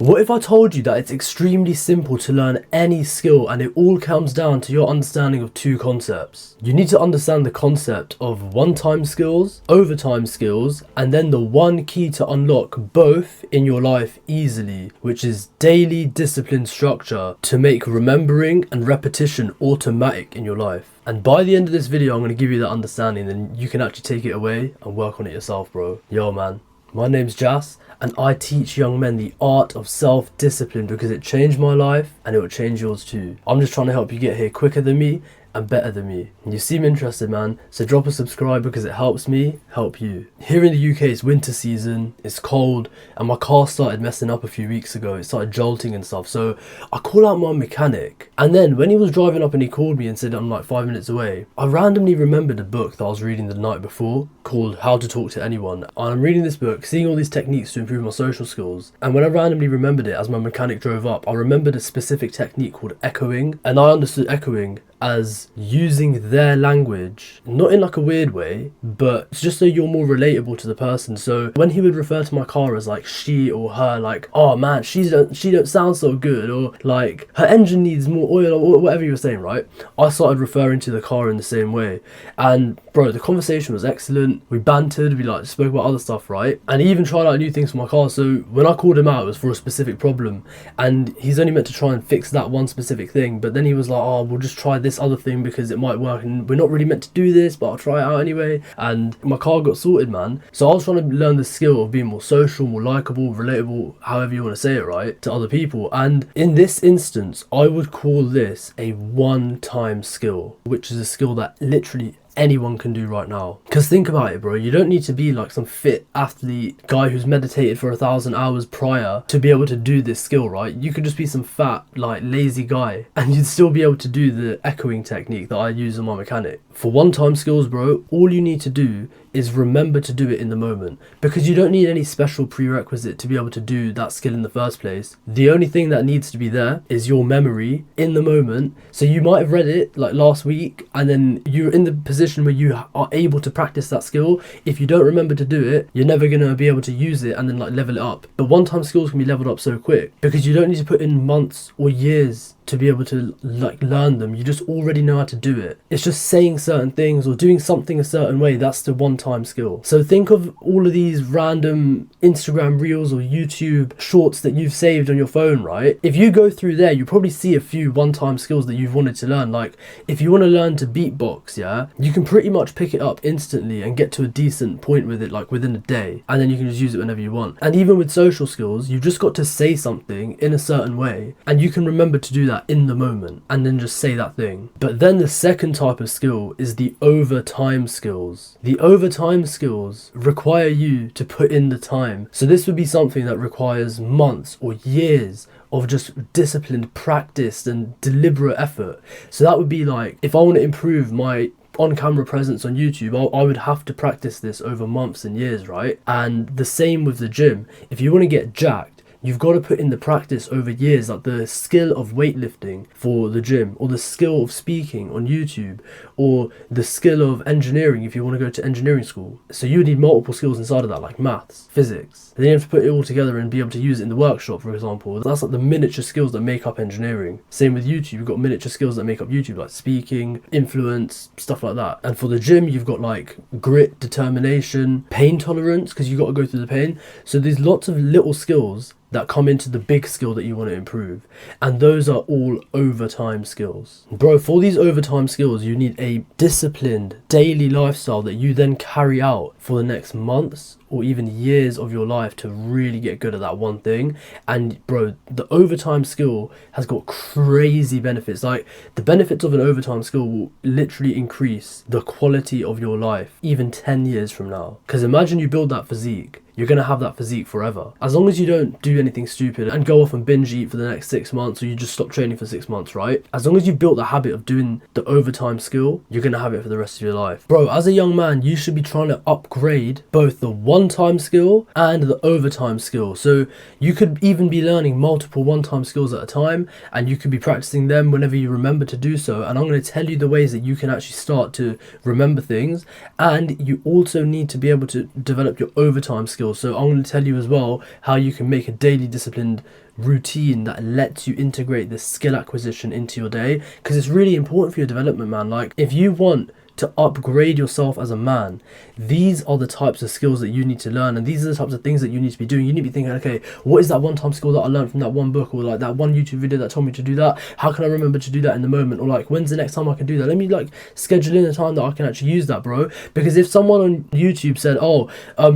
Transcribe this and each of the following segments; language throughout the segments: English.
What if I told you that it's extremely simple to learn any skill and it all comes down to your understanding of two concepts? You need to understand the concept of one-time skills, overtime skills, and then the one key to unlock both in your life easily, which is daily discipline structure to make remembering and repetition automatic in your life. And by the end of this video, I'm going to give you that understanding, then you can actually take it away and work on it yourself, bro. Yo, man. My name's Jas, and I teach young men the art of self-discipline because it changed my life and it will change yours too. I'm just trying to help you get here quicker than me and better than me. And you seem interested, man, so drop a subscribe because it helps me help you. Here in the UK, it's winter season, it's cold, and my car started messing up a few weeks ago. It started jolting and stuff, so I call out my mechanic. And then when he was driving up and he called me and said I'm like 5 minutes away, I randomly remembered a book that I was reading the night before called How to Talk to Anyone. And I'm reading this book, seeing all these techniques to improve my social skills. And when I randomly remembered it as my mechanic drove up, I remembered a specific technique called echoing. And I understood echoing as using their language, not in like a weird way, but just so you're more relatable to the person. So when he would refer to my car as like she or her, like, oh man, she don't sound so good, or like her engine needs more oil, or whatever you were saying, right? I started referring to the car in the same way. And bro, the conversation was excellent. We bantered, we like spoke about other stuff, right? And he even tried out new things for my car. So when I called him out, it was for a specific problem, and he's only meant to try and fix that one specific thing. But then he was like, oh, we'll just try this other thing because it might work, and we're not really meant to do this, but I'll try it out anyway. And my car got sorted, man. So I was trying to learn the skill of being more social, more likable, relatable, however you want to say it, right, to other people. And in this instance, I would call this a one-time skill, which is a skill that literally anyone can do right now. Because think about it, bro, you don't need to be like some fit athlete guy who's meditated for 1,000 hours prior to be able to do this skill, right? You could just be some fat, like, lazy guy and you'd still be able to do the echoing technique that I use on my mechanic. For one-time skills, bro, all you need to do is remember to do it in the moment, because you don't need any special prerequisite to be able to do that skill in the first place. The only thing that needs to be there is your memory in the moment. So you might have read it like last week and then you're in the position where you are able to practice that skill. If you don't remember to do it, you're never going to be able to use it and then like level it up. But one-time skills can be leveled up so quick because you don't need to put in months or years to be able to like learn them. You just already know how to do it. It's just saying certain things or doing something a certain way. That's the one-time skill. So think of all of these random Instagram reels or YouTube shorts that you've saved on your phone, right? If you go through there, you probably see a few one-time skills that you've wanted to learn. Like if you want to learn to beatbox, yeah, you can pretty much pick it up instantly and get to a decent point with it like within a day, and then you can just use it whenever you want. And even with social skills, you've just got to say something in a certain way and you can remember to do that in the moment and then just say that thing. But then the second type of skill is the overtime skills. The overtime skills require you to put in the time. So this would be something that requires months or years of just disciplined practice and deliberate effort. So that would be like, if I want to improve my on-camera presence on YouTube, I would have to practice this over months and years, right? And the same with the gym. If you want to get jacked, you've got to put in the practice over years, like the skill of weightlifting for the gym, or the skill of speaking on YouTube, or the skill of engineering if you want to go to engineering school. So you would need multiple skills inside of that, like maths, physics. Then you have to put it all together and be able to use it in the workshop, for example. That's like the miniature skills that make up engineering. Same with YouTube, you've got miniature skills that make up YouTube, like speaking, influence, stuff like that. And for the gym, you've got like grit, determination, pain tolerance, because you've got to go through the pain. So there's lots of little skills that come into the big skill that you want to improve, and those are all overtime skills. Bro, for these overtime skills, you need a disciplined daily lifestyle that you then carry out for the next months or even years of your life to really get good at that one thing. And bro, the overtime skill has got crazy benefits. Like the benefits of an overtime skill will literally increase the quality of your life even 10 years from now. Because imagine you build that physique, you're going to have that physique forever. As long as you don't do anything stupid and go off and binge eat for the next 6 months, or you just stop training for 6 months, right? As long as you've built the habit of doing the overtime skill, you're going to have it for the rest of your life. Bro, as a young man, you should be trying to upgrade both the one-time skill and the overtime skill. So you could even be learning multiple one-time skills at a time, and you could be practicing them whenever you remember to do so. And I'm going to tell you the ways that you can actually start to remember things. And you also need to be able to develop your overtime skills skills. So I'm going to tell you as well how you can make a daily disciplined routine that lets you integrate this skill acquisition into your day, because it's really important for your development, man. Like, if you want to upgrade yourself as a man, these are the types of skills that you need to learn, and these are the types of things that you need to be doing. You need to be thinking, okay, what is that one-time skill that I learned from that one book, or like that one YouTube video that told me to do that? How can I remember to do that in the moment? Or like, when's the next time I can do that? Let me like schedule in a time that I can actually use that, bro. Because if someone on YouTube said, oh,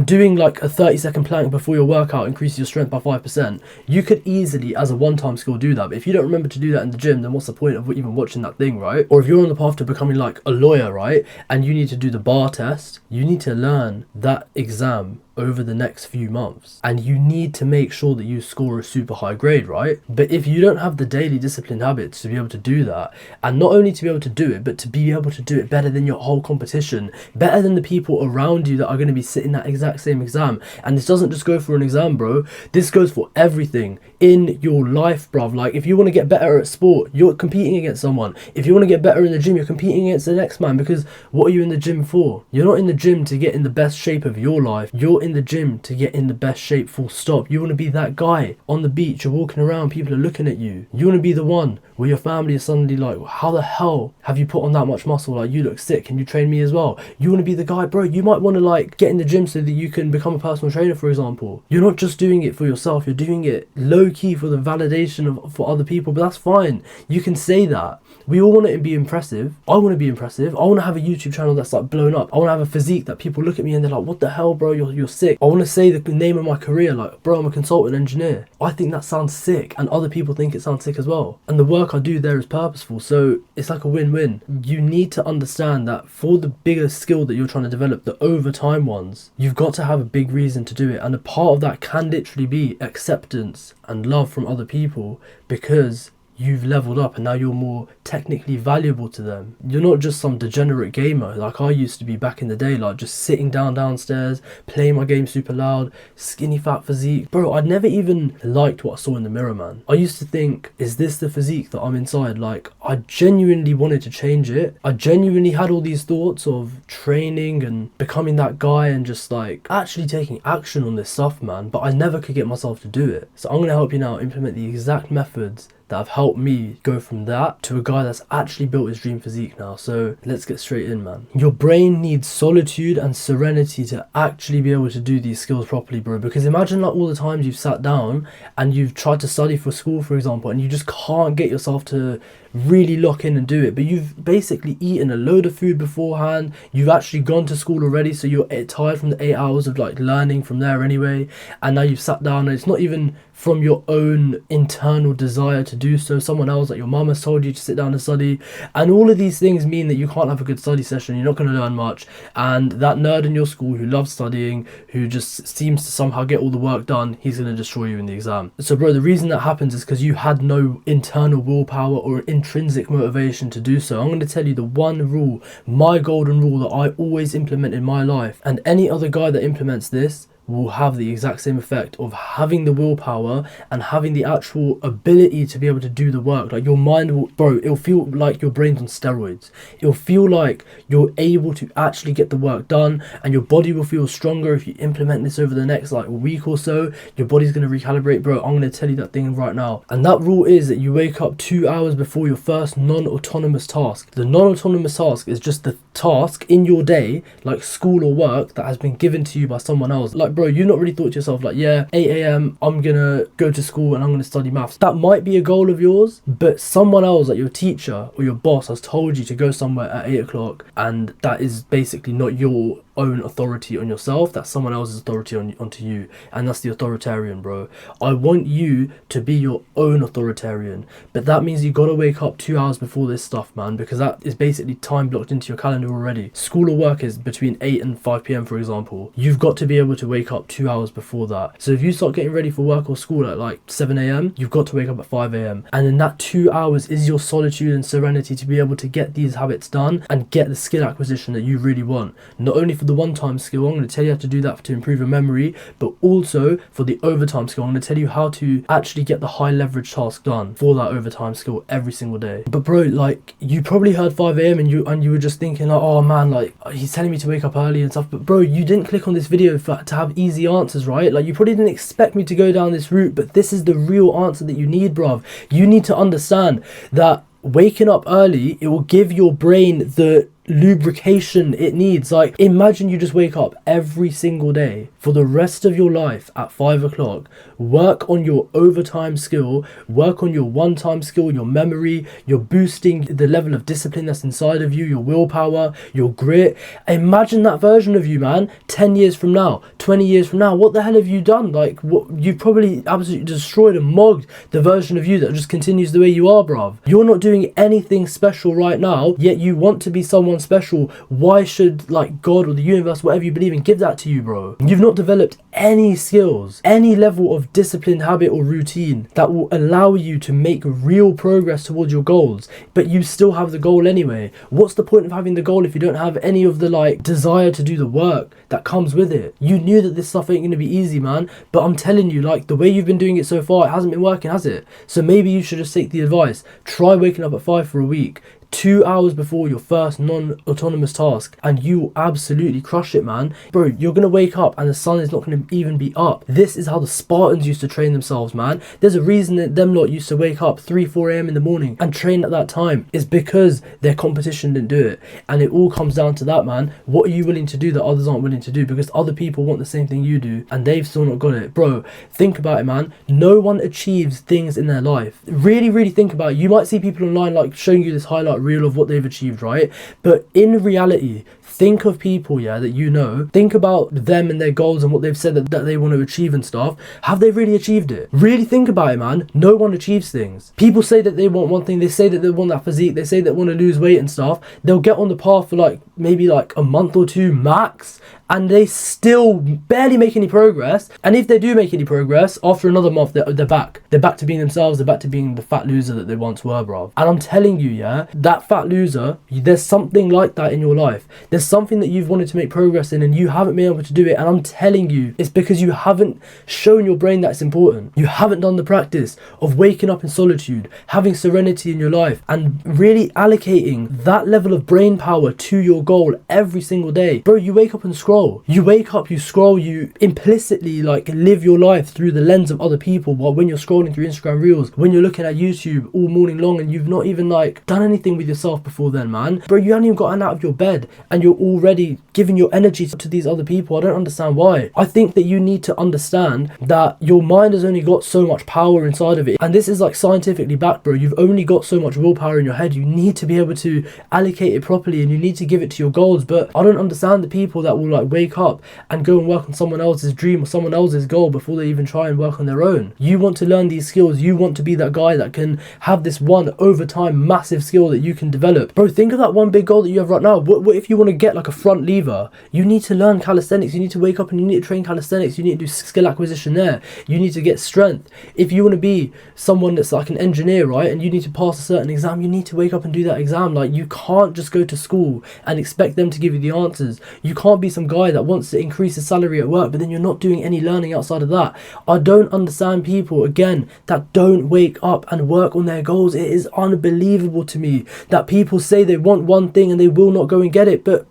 doing like a 30-second plank before your workout increases your strength by 5%, you could easily as a one-time skill do that. But if you don't remember to do that in the gym, then what's the point of even watching that thing, right? Or if you're on the path to becoming like a lawyer, right, and you need to do the bar test, you need to learn that exam over the next few months, and you need to make sure that you score a super high grade, right? But if you don't have the daily disciplined habits to be able to do that, and not only to be able to do it, but to be able to do it better than your whole competition, better than the people around you that are going to be sitting that exact same exam. And this doesn't just go for an exam, bro. This goes for everything in your life, bruv. Like, if you want to get better at sport, you're competing against someone. If you want to get better in the gym, you're competing against the next man, because what are you in the gym for? You're not in the gym to get in the best shape of your life. You're in the gym to get in the best shape, full stop. You want to be that guy on the beach, you're walking around, people are looking at you. You want to be the one where your family is suddenly like, how the hell have you put on that much muscle? Like, you look sick, can you train me as well? You want to be the guy, bro. You might want to like get in the gym so that you can become a personal trainer, for example. You're not just doing it for yourself, you're doing it low-key for the validation for other people, but that's fine. You can say that. We all want it to be impressive. I want to be impressive. I want to have a YouTube channel that's like blown up. I want to have a physique that people look at me and they're like, what the hell, bro, you're sick. I want to say the name of my career, like, bro, I'm a consultant engineer. I think that sounds sick, and other people think it sounds sick as well. And the work I do there is purposeful, so it's like a win-win. You need to understand that for the bigger skill that you're trying to develop, the overtime ones, you've got to have a big reason to do it. And a part of that can literally be acceptance and love from other people, because you've leveled up and now you're more technically valuable to them. You're not just some degenerate gamer like I used to be back in the day, like just sitting downstairs, playing my game super loud, skinny fat physique. Bro, I'd never even liked what I saw in the mirror, man. I used to think, is this the physique that I'm inside? Like, I genuinely wanted to change it. I genuinely had all these thoughts of training and becoming that guy and just like actually taking action on this stuff, man, but I never could get myself to do it. So I'm gonna help you now implement the exact methods that have helped me go from that to a guy that's actually built his dream physique now. So let's get straight in, man. Your brain needs solitude and serenity to actually be able to do these skills properly, bro. Because imagine like all the times you've sat down and you've tried to study for school, for example, and you just can't get yourself to really lock in and do it, but you've basically eaten a load of food beforehand, you've actually gone to school already, so you're tired from the 8 hours of like learning from there anyway, and now you've sat down and it's not even from your own internal desire to do so. Someone else, like your mum, has told you to sit down and study, and all of these things mean that you can't have a good study session. You're not going to learn much, and that nerd in your school who loves studying, who just seems to somehow get all the work done, he's going to destroy you in the exam. So bro, the reason that happens is because you had no internal willpower or intrinsic motivation to do so. I'm going to tell you the one rule, my golden rule, that I always implement in my life, and any other guy that implements this will have the exact same effect of having the willpower and having the actual ability to be able to do the work. Like, your mind will, bro, it'll feel like your brain's on steroids. It'll feel like you're able to actually get the work done, and your body will feel stronger if you implement this over the next like week or so. Your body's going to recalibrate, bro. I'm going to tell you that thing right now. And that rule is that you wake up 2 hours before your first non-autonomous task. The non-autonomous task is just the task in your day, like school or work, that has been given to you by someone else. Like, bro, you've not really thought to yourself like, yeah, 8 a.m. I'm gonna go to school and I'm gonna study maths. That might be a goal of yours, but someone else, like your teacher or your boss, has told you to go somewhere at 8 o'clock, and that is basically not your own authority on yourself. That's someone else's authority onto you, and that's the authoritarian, bro. I want you to be your own authoritarian, but that means you gotta wake up 2 hours before this stuff, man, because that is basically time blocked into your calendar already. School or work is between 8 and 5 p.m, for example. You've got to be able to wake up 2 hours before that. So if you start getting ready for work or school at like 7 a.m, you've got to wake up at 5 a.m, and in that 2 hours is your solitude and serenity to be able to get these habits done and get the skill acquisition that you really want, not only for for the one-time skill, I'm going to tell you how to do that to improve your memory, but also for the overtime skill, I'm going to tell you how to actually get the high leverage task done for that overtime skill every single day. But bro, like, you probably heard 5 a.m. and you were just thinking like, oh man, like, he's telling me to wake up early and stuff. But bro, you didn't click on this video to have easy answers, right? Like, you probably didn't expect me to go down this route, but this is the real answer that you need, bruv. You need to understand that waking up early, it will give your brain the lubrication it needs. Like, imagine you just wake up every single day for the rest of your life at 5 o'clock, work on your overtime skill, work on your one-time skill, your memory, you're boosting the level of discipline that's inside of you, your willpower, your grit. Imagine that version of you, man, 10 years from now, 20 years from now. What the hell have you done? Like, what, you probably absolutely destroyed and mogged the version of you that just continues the way you are, bruv. You're not doing anything special right now, yet you want to be someone special. Why should, like, God or the universe, whatever you believe in, give that to you, bro? You've not developed any skills, any level of disciplined habit or routine that will allow you to make real progress towards your goals, but you still have the goal anyway. What's the point of having the goal if you don't have any of the, like, desire to do the work that comes with it? You knew that this stuff ain't gonna be easy, man, but I'm telling you, like, the way you've been doing it so far, it hasn't been working, has it? So maybe you should just take the advice. Try waking up at 5 for a week, 2 hours before your first non-autonomous task, and you will absolutely crush it, man. Bro, you're gonna wake up and the sun is not gonna even be up. This is how the Spartans used to train themselves, man. There's a reason that them lot used to wake up 3-4 a.m. in the morning and train at that time. It's because their competition didn't do it. And it all comes down to that, man. What are you willing to do that others aren't willing to do? Because other people want the same thing you do and they've still not got it. Bro, think about it, man. No one achieves things in their life. Really, really think about it. You might see people online, like, showing you this highlight reel of what they've achieved, right? But in reality, think of people, yeah, that you know. Think about them and their goals and what they've said that they want to achieve and stuff. Have they really achieved it? Really think about it, man. No one achieves things. People say that they want one thing. They say that they want that physique. They say they want to lose weight and stuff. They'll get on the path for, like, maybe like a month or two max, and they still barely make any progress. And if they do make any progress, after another month, they're back. They're back to being themselves. They're back to being the fat loser that they once were, bro. And I'm telling you, yeah, that fat loser, there's something like that in your life. There's something that you've wanted to make progress in and you haven't been able to do it. And I'm telling you, it's because you haven't shown your brain that it's important. You haven't done the practice of waking up in solitude, having serenity in your life, and really allocating that level of brain power to your goal every single day. Bro, you wake up and scroll. You wake up, you scroll, you implicitly, like, live your life through the lens of other people. While when you're scrolling through Instagram Reels, when you're looking at YouTube all morning long, and you've not even, like, done anything with yourself before then, man. Bro, you haven't even gotten out of your bed and you're already giving your energy to these other people. I don't understand why. I think that you need to understand that your mind has only got so much power inside of it, and this is, like, scientifically backed, bro. You've only got so much willpower in your head. You need to be able to allocate it properly and you need to give it to your goals. But I don't understand the people that will, like, wake up and go and work on someone else's dream or someone else's goal before they even try and work on their own. You want to learn these skills. You want to be that guy that can have this one overtime massive skill that you can develop. Bro, think of that one big goal that you have right now. What if you want to get, like, a front lever? You need to learn calisthenics. You need to wake up and you need to train calisthenics. You need to do skill acquisition there. You need to get strength. If you want to be someone that's like an engineer, right, and you need to pass a certain exam, you need to wake up and do that exam. Like, you can't just go to school and expect them to give you the answers. You can't be some guy that wants to increase his salary at work, but then you're not doing any learning outside of that. I don't understand people, again, that don't wake up and work on their goals. It is unbelievable to me that people say they want one thing and they will not go and get it. But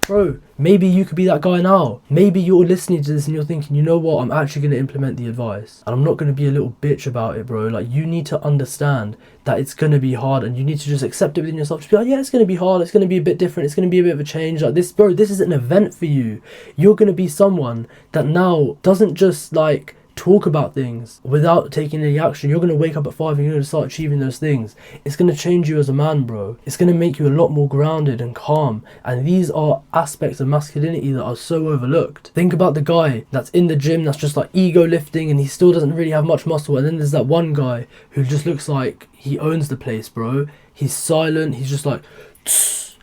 bro, maybe you could be that guy now. Maybe you're listening to this and you're thinking, you know what, I'm actually going to implement the advice and I'm not going to be a little bitch about it, bro. Like, you need to understand that it's going to be hard and you need to just accept it within yourself. Just be like, yeah, it's going to be hard, it's going to be a bit different, it's going to be a bit of a change. Like, this, bro, this is an event for you. You're going to be someone that now doesn't just, like, talk about things without taking any action. You're going to wake up at 5 and you're going to start achieving those things. It's going to change you as a man, bro. It's going to make you a lot more grounded and calm. And these are aspects of masculinity that are so overlooked. Think about the guy that's in the gym that's just, like, ego lifting and he still doesn't really have much muscle. And then there's that one guy who just looks like he owns the place, bro. He's silent. He's just like, tss,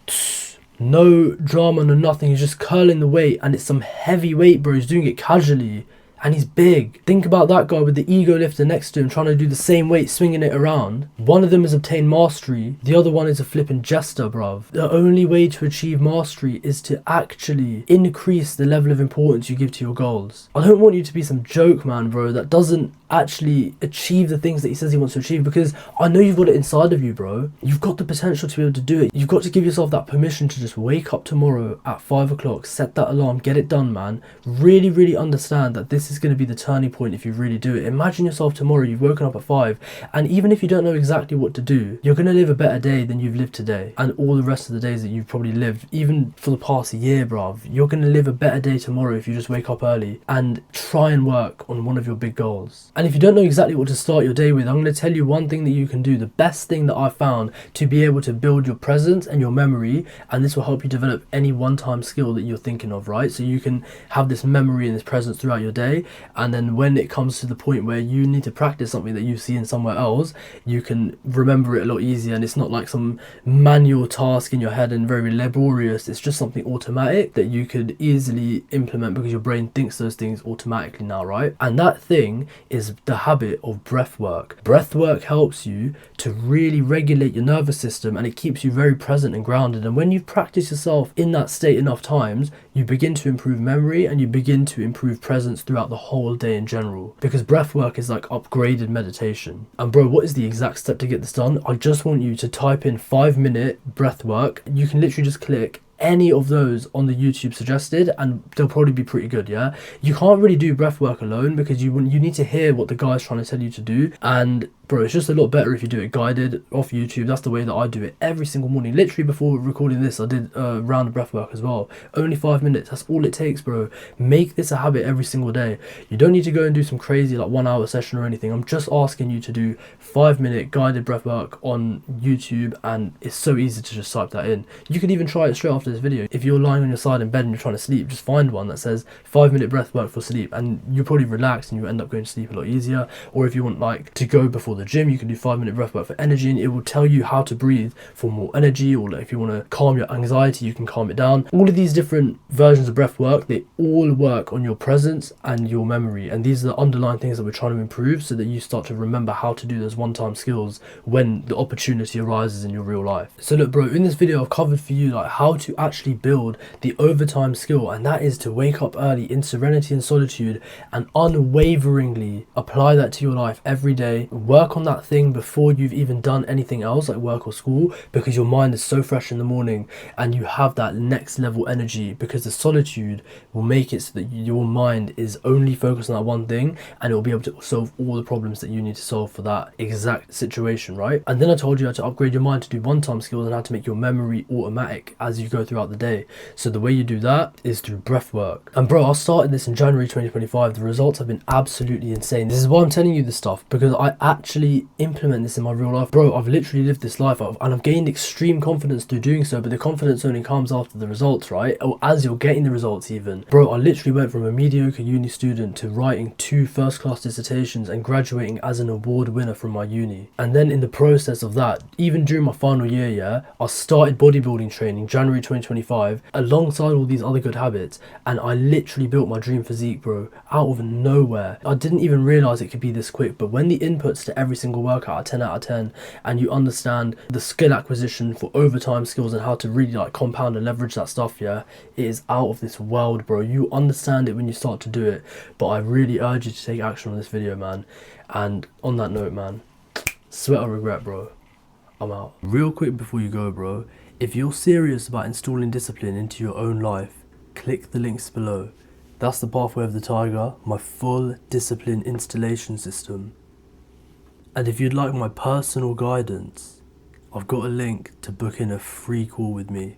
tss. No drama, no nothing. He's just curling the weight and it's some heavy weight, bro. He's doing it casually. and he's big. Think about that guy with the ego lifter next to him trying to do the same weight, swinging it around. One of them has obtained mastery, the other one is a flipping jester, bruv. The only way to achieve mastery is to actually increase the level of importance you give to your goals. I don't want you to be some joke man, bro, that doesn't actually achieve the things that he says he wants to achieve, because I know you've got it inside of you, bro. You've got the potential to be able to do it. You've got to give yourself that permission to just wake up tomorrow at 5 o'clock, set that alarm, get it done, man. Really understand that this is going to be the turning point if you really do it. Imagine yourself tomorrow, you've woken up at 5, and even if you don't know exactly what to do, you're going to live a better day than you've lived today, and all the rest of the days that you've probably lived, even for the past year, bruv. You're going to live a better day tomorrow if you just wake up early and try and work on one of your big goals. And if you don't know exactly what to start your day with, I'm going to tell you one thing that you can do, the best thing that I found to be able to build your presence and your memory, and this will help you develop any one-time skill that you're thinking of, right? So you can have this memory and this presence throughout your day, and then when it comes to the point where you need to practice something that you've seen somewhere else, you can remember it a lot easier, and it's not like some manual task in your head and very laborious. It's just something automatic that you could easily implement because your brain thinks those things automatically now, right? And that thing is the habit of breath work. Breath work helps you to really regulate your nervous system, and it keeps you very present and grounded. And when you practice yourself in that state enough times, you begin to improve memory and you begin to improve presence throughout the whole day in general, because breath work is like upgraded meditation. And bro, what is the exact step to get this done? I just want you to type in 5-minute breath work. You can literally just click any of those on the YouTube suggested and they'll probably be pretty good. Yeah, you can't really do breath work alone because you need to hear what the guy's trying to tell you to do, and bro, it's just a lot better if you do it guided off YouTube. That's the way that I do it every single morning. Literally before recording this, I did a round of breath work as well. Only 5 minutes, that's all it takes, bro. Make this a habit every single day. You don't need to go and do some crazy like 1 hour session or anything. I'm just asking you to do 5-minute guided breath work on YouTube, and it's so easy to just type that in. You could even try it straight after this video. If you're lying on your side in bed and you're trying to sleep, just find one that says 5-minute breath work for sleep, and you'll probably relax and you end up going to sleep a lot easier. Or if you want like to go before the gym, you can do 5-minute breath work for energy, and it will tell you how to breathe for more energy. Or like if you want to calm your anxiety, you can calm it down. All of these different versions of breath work, they all work on your presence and your memory, and these are the underlying things that we're trying to improve so that you start to remember how to do those one-time skills when the opportunity arises in your real life. So look bro, in this video I've covered for you like how to actually build the overtime skill, and that is to wake up early in serenity and solitude and unwaveringly apply that to your life every day. Work on that thing before you've even done anything else like work or school, because your mind is so fresh in the morning and you have that next level energy, because the solitude will make it so that your mind is only focused on that one thing, and it will be able to solve all the problems that you need to solve for that exact situation, right? And then I told you how to upgrade your mind to do one-time skills and how to make your memory automatic as you go throughout the day. So the way you do that is through breath work. And bro, I started this in January 2025. The results have been absolutely insane. This is why I'm telling you this stuff, because I actually implement this in my real life. Bro, I've literally lived this life and I've gained extreme confidence through doing so, but the confidence only comes after the results, right? Or as you're getting the results even. Bro, I literally went from a mediocre uni student to writing 2 first-class dissertations and graduating as an award winner from my uni. And then in the process of that, even during my final year, yeah, I started bodybuilding training January 2025 alongside all these other good habits, and I literally built my dream physique, bro, out of nowhere. I didn't even realize it could be this quick, but when the inputs to every single workout are 10 out of 10 and you understand the skill acquisition for overtime skills and how to really like compound and leverage that stuff, yeah, it is out of this world, bro. You understand it when you start to do it, but I really urge you to take action on this video, man. And on that note, man, sweat or regret, bro. I'm out. Real quick before you go, bro, if you're serious about installing discipline into your own life, click the links below. That's the Pathway of the Tiger, my full discipline installation system. And if you'd like my personal guidance, I've got a link to book in a free call with me.